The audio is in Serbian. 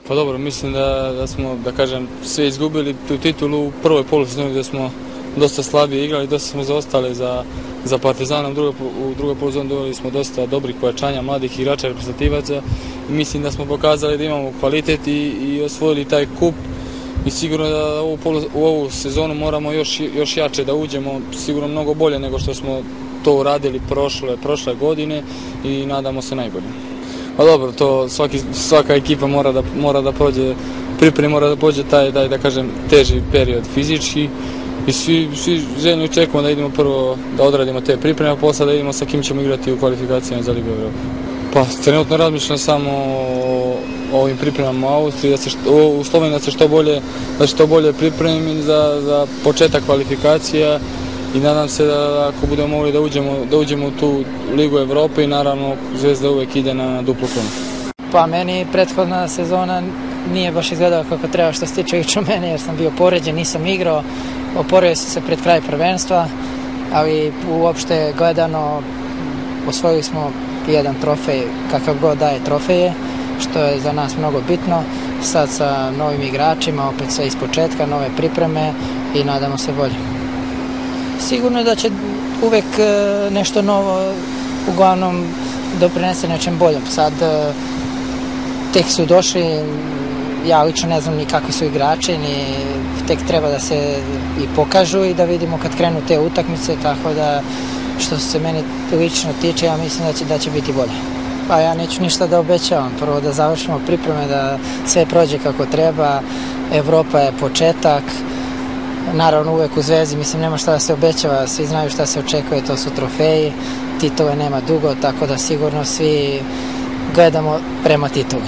Pa dobro, mislim da smo, da kažem, sve izgubili tu titulu u prvoj polusezoni gdje smo dosta slabije igrali, dosta smo zaostali za Partizanom. U drugoj polusezoni doveli smo dosta dobrih pojačanja, mladih igrača, reprezentativaca i mislim da smo pokazali da imamo kvalitet i osvojili taj kup i sigurno da u ovu sezonu moramo još jače da uđemo, sigurno mnogo bolje nego što smo to uradili prošle godine i nadamo se najbolje. Pa dobro, to svaka ekipa mora da prođe pripreme, mora da prođe taj da kažem teži period fizički i svi željno očekujemo da idemo prvo da odradimo te pripreme, a posle da vidimo sa kim ćemo igrati u kvalifikacijama za Ligu Evrope. Pa trenutno razmišljam samo o ovim pripremama u Austriji, u Sloveniji da se što bolje pripremim za početak kvalifikacija i nadam se da ako budemo mogli da uđemo u tu Ligu Evrope i naravno Zvezda uvek ide na duplu krunu. Pa meni prethodna sezona nije baš izgledala kako treba što se tiče ići o meni jer sam bio povređen, nisam igrao, oporavio sam se pred kraj prvenstva, ali uopšte gledano osvojili smo jedan trofej kakav god daje trofeje, što je za nas mnogo bitno. Sad sa novim igračima, opet sve ispočetka, nove pripreme i nadamo se bolje. Sigurno je da će uvek nešto novo uglavnom doprinese nečem boljem. Sad tek su došli, ja lično ne znam ni kakvi su igrači, ni tek treba da se i pokažu i da vidimo kad krenu te utakmice, tako da što se meni lično tiče, ja mislim da će biti bolje. Pa ja neću ništa da obećavam, prvo da završimo pripreme, da sve prođe kako treba, Evropa je početak, naravno uvek u Zvezdi, mislim nema šta da se obećava, svi znaju šta se očekuje, to su trofeji, titule nema dugo, tako da sigurno svi gledamo prema titulu.